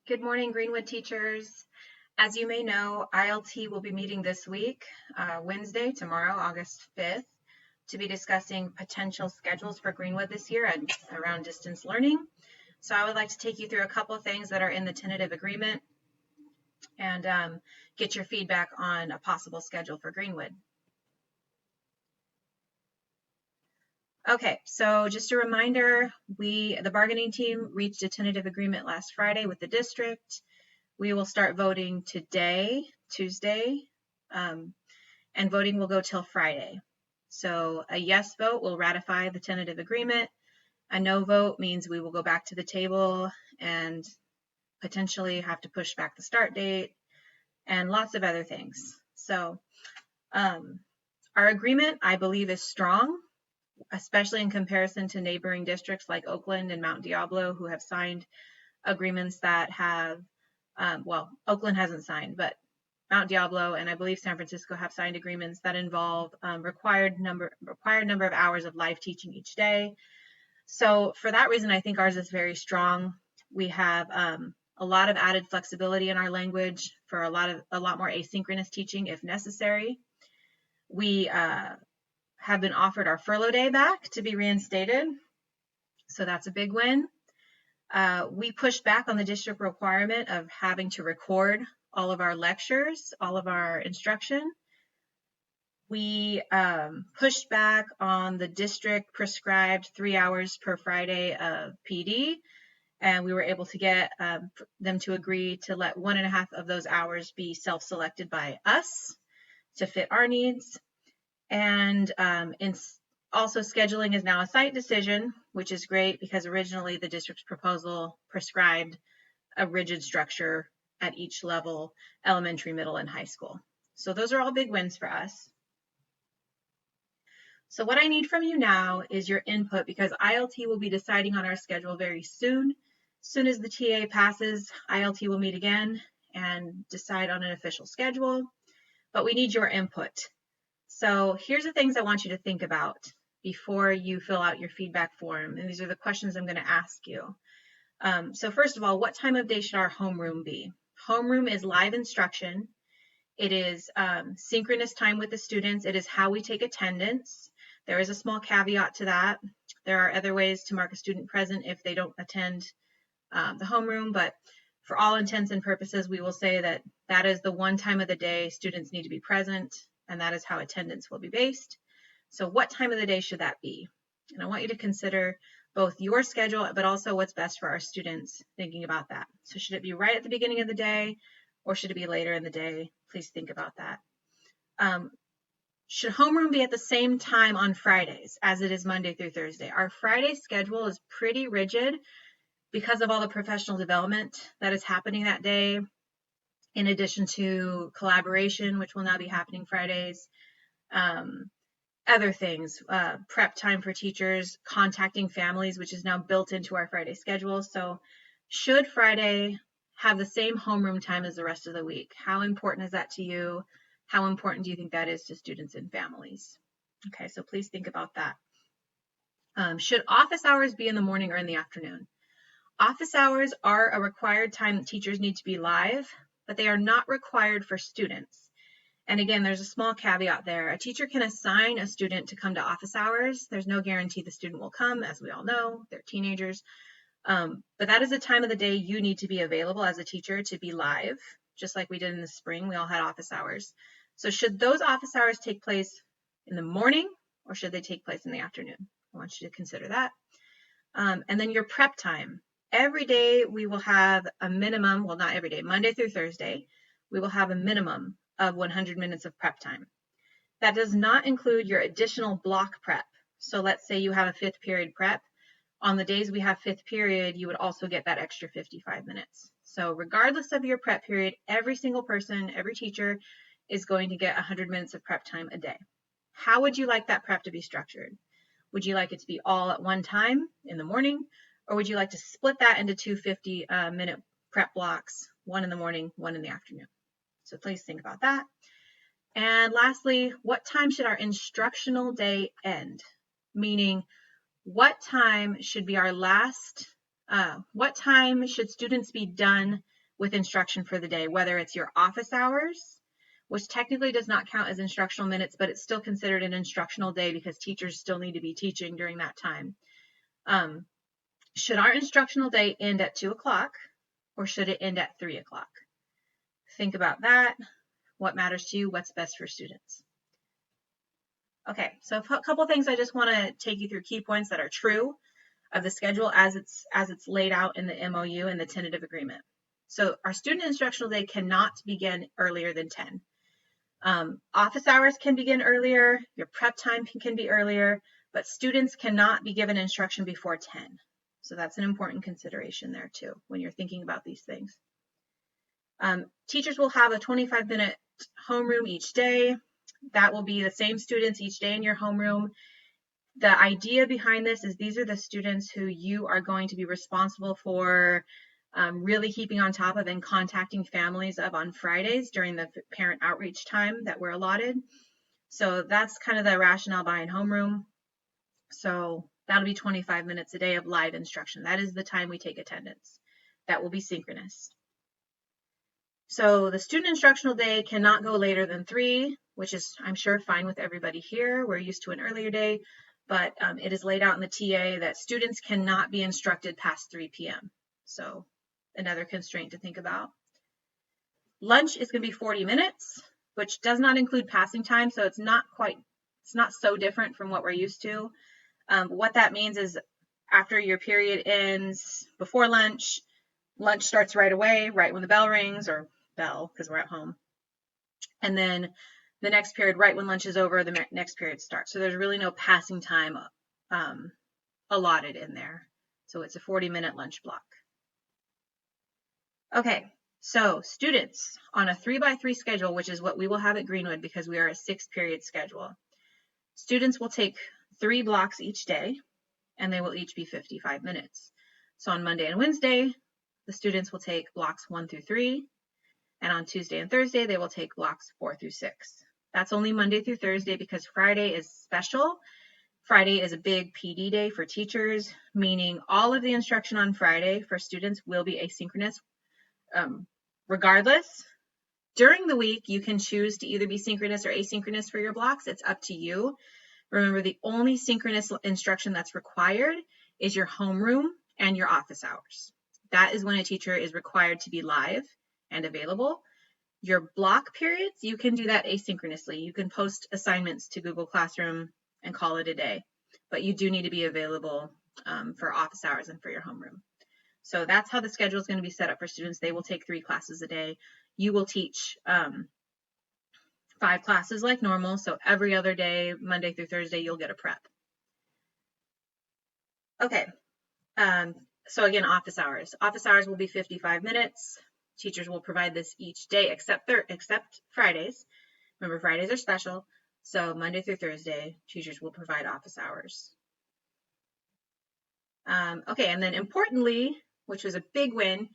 Good morning, Greenwood teachers. As you may know, ILT will be meeting this week, Wednesday, tomorrow, August 5th, to be discussing potential schedules for Greenwood this year around distance learning. So I would like to take you through a couple of things that are in the tentative agreement and get your feedback on a possible schedule for Greenwood. Okay, so just a reminder, the bargaining team reached a tentative agreement last Friday with the district. We will start voting today, Tuesday, and voting will go till Friday. So a yes vote will ratify the tentative agreement. A no vote means we will go back to the table and potentially have to push back the start date and lots of other things. So our agreement, I believe, is strong, especially in comparison to neighboring districts like Oakland and Mount Diablo, who have signed agreements that have well, Oakland hasn't signed, but Mount Diablo and I believe San Francisco have signed agreements that involve required number of hours of live teaching each day. So for that reason, I think ours is very strong. We have a lot of added flexibility in our language for a lot more asynchronous teaching if necessary. We have been offered our furlough day back to be reinstated, so that's a big win. We pushed back on the district requirement of having to record all of our lectures, all of our instruction. We pushed back on the district prescribed 3 hours per Friday of PD, and we were able to get them to agree to let 1.5 of those hours be self-selected by us to fit our needs. And also, scheduling is now a site decision, which is great because originally the district's proposal prescribed a rigid structure at each level, elementary, middle, and high school. So those are all big wins for us. So what I need from you now is your input because ILT will be deciding on our schedule very soon. As soon as the TA passes, ILT will meet again and decide on an official schedule, but we need your input. So here's the things I want you to think about before you fill out your feedback form. And these are the questions I'm going to ask you. So first of all, what time of day should our homeroom be? Homeroom is live instruction. It is synchronous time with the students. It is how we take attendance. There is a small caveat to that. There are other ways to mark a student present if they don't attend the homeroom, but for all intents and purposes, we will say that that is the one time of the day students need to be present, and that is how attendance will be based. So what time of the day should that be? And I want you to consider both your schedule, but also what's best for our students, thinking about that. So should it be right at the beginning of the day, or should it be later in the day? Please think about that. Should homeroom be at the same time on Fridays as it is Monday through Thursday? Our Friday schedule is pretty rigid because of all the professional development that is happening that day, in addition to collaboration, which will now be happening Fridays. Other things, prep time for teachers, contacting families, which is now built into our Friday schedule. So should Friday have the same homeroom time as the rest of the week? How important is that to you? How important do you think that is to students and families? Okay, so please think about that. Should office hours be in the morning or in the afternoon? Office hours are a required time that teachers need to be live, but they are not required for students. And again, there's a small caveat there. A teacher can assign a student to come to office hours. There's no guarantee the student will come, as we all know, they're teenagers. But that is the time of the day you need to be available as a teacher to be live, just like we did in the spring. We all had office hours. So should those office hours take place in the morning or should they take place in the afternoon? I want you to consider that. And then your prep time. Every day we will have a minimum, well, not every day, Monday through Thursday, we will have a minimum of 100 minutes of prep time. That does not include your additional block prep. So let's say you have a 5th period prep. On the days we have 5th period, you would also get that extra 55 minutes. So regardless of your prep period, every single person, every teacher is going to get 100 minutes of prep time a day. How would you like that prep to be structured? Would you like it to be all at one time in the morning, or would you like to split that into 2 50-minute prep blocks, one in the morning, one in the afternoon? So please think about that. And lastly, what time should our instructional day end? Meaning, what time should be our last, what time should students be done with instruction for the day, whether it's your office hours, which technically does not count as instructional minutes, but it's still considered an instructional day because teachers still need to be teaching during that time. Should our instructional day end at 2 o'clock or should it end at 3 o'clock? Think about that. What matters to you? What's best for students? Okay, so a couple things I just want to take you through, key points that are true of the schedule as it's laid out in the MOU and the tentative agreement. So our student instructional day cannot begin earlier than 10. Office hours can begin earlier, your prep time can be earlier, but students cannot be given instruction before 10. So that's an important consideration there too when you're thinking about these things. Teachers will have a 25-minute homeroom each day. That will be the same students each day in your homeroom. The idea behind this is these are the students who you are going to be responsible for really keeping on top of and contacting families of on Fridays during the parent outreach time that we're allotted. So that's kind of the rationale behind homeroom. So that'll be 25 minutes a day of live instruction. That is the time we take attendance. That will be synchronous. So the student instructional day cannot go later than 3, which is, I'm sure, fine with everybody here. We're used to an earlier day, but it is laid out in the TA that students cannot be instructed past 3 p.m. So another constraint to think about. Lunch is going to be 40 minutes, which does not include passing time, so it's not so different from what we're used to. What that means is after your period ends, before lunch, lunch starts right away, right when the bell rings, or bell because we're at home. And then the next period, right when lunch is over, the next period starts. So there's really no passing time allotted in there. So it's a 40-minute lunch block. Okay, so students on a 3x3 schedule, which is what we will have at Greenwood because we are a 6-period schedule. Students will take 3 blocks each day, and they will each be 55 minutes. So on Monday and Wednesday, the students will take blocks 1 through 3, and on Tuesday and Thursday, they will take blocks 4 through 6. That's only Monday through Thursday because Friday is special. Friday is a big PD day for teachers, meaning all of the instruction on Friday for students will be asynchronous. Regardless, during the week, you can choose to either be synchronous or asynchronous for your blocks. It's up to you. Remember, the only synchronous instruction that's required is your homeroom and your office hours. That is when a teacher is required to be live and available. Your block periods, you can do that asynchronously. You can post assignments to Google Classroom and call it a day, but you do need to be available for office hours and for your homeroom. So that's how the schedule is going to be set up for students. They will take 3 classes a day. You will teach 5 classes like normal. So every other day, Monday through Thursday, you'll get a prep. Okay. So again, office hours. Office hours will be 55 minutes. Teachers will provide this each day except Fridays. Remember, Fridays are special. So Monday through Thursday, teachers will provide office hours. Okay, and then importantly, which was a big win,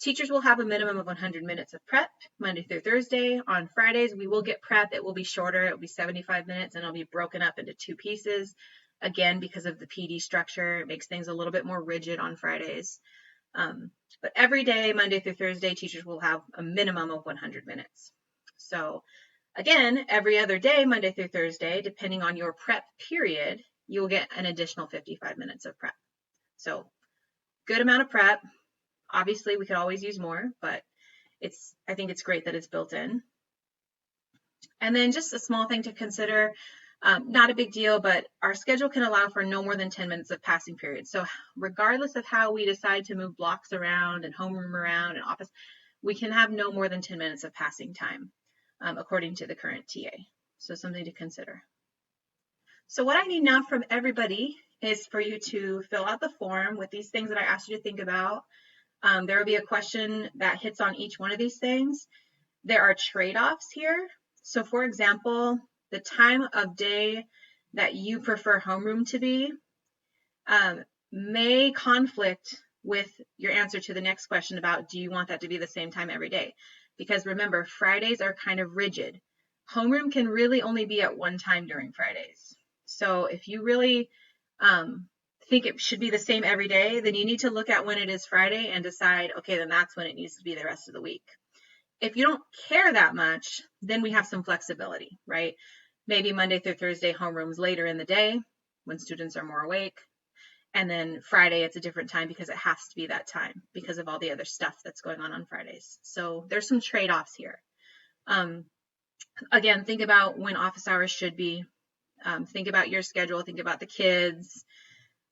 teachers will have a minimum of 100 minutes of prep Monday through Thursday. On Fridays, we will get prep. It will be shorter. It will be 75 minutes, and it'll be broken up into 2 pieces. Again, because of the PD structure, it makes things a little bit more rigid on Fridays. But every day, Monday through Thursday, teachers will have a minimum of 100 minutes. So again, every other day, Monday through Thursday, depending on your prep period, you'll get an additional 55 minutes of prep. So good amount of prep. Obviously, we could always use more, but I think it's great that it's built in. And then just a small thing to consider, not a big deal, but our schedule can allow for no more than 10 minutes of passing period. So regardless of how we decide to move blocks around and homeroom around and office, we can have no more than 10 minutes of passing time, according to the current TA. So something to consider. So what I need now from everybody is for you to fill out the form with these things that I asked you to think about. There will be a question that hits on each one of these things. There are trade-offs here. So for example, the time of day that you prefer homeroom to be may conflict with your answer to the next question about, do you want that to be the same time every day? Because remember, Fridays are kind of rigid. Homeroom can really only be at one time during Fridays. So if you really think it should be the same every day, then you need to look at when it is Friday and decide, okay, then that's when it needs to be the rest of the week. If you don't care that much, then we have some flexibility, right? Maybe Monday through Thursday homerooms later in the day when students are more awake. And then Friday, it's a different time because it has to be that time because of all the other stuff that's going on Fridays. So there's some trade-offs here. Again, think about when office hours should be. Think about your schedule. Think about the kids.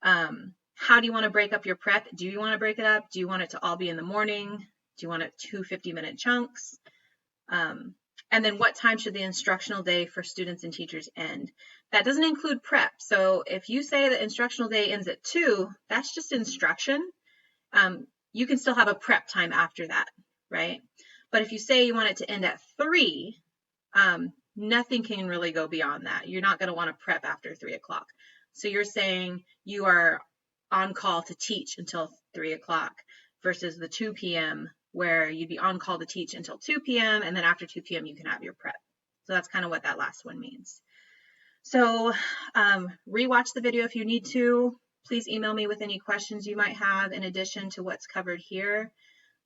How do you want to break up your prep? Do you want to break it up? Do you want it to all be in the morning? Do you want it 2 50-minute chunks? And then what time should the instructional day for students and teachers end? That doesn't include prep. So if you say the instructional day ends at 2, that's just instruction. You can still have a prep time after that, right? But if you say you want it to end at 3, nothing can really go beyond that. You're not going to want to prep after 3 o'clock. So you're saying you are on call to teach until 3 o'clock versus the 2 p.m. where you'd be on call to teach until 2 p.m. and then after 2 p.m. you can have your prep. So that's kind of what that last one means. So rewatch the video if you need to. Please email me with any questions you might have in addition to what's covered here.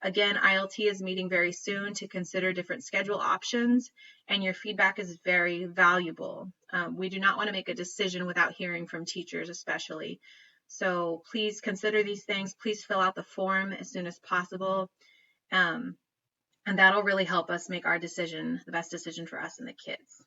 Again, ILT is meeting very soon to consider different schedule options, and your feedback is very valuable. We do not want to make a decision without hearing from teachers especially. So please consider these things. Please fill out the form as soon as possible. And that'll really help us make our decision, the best decision for us and the kids.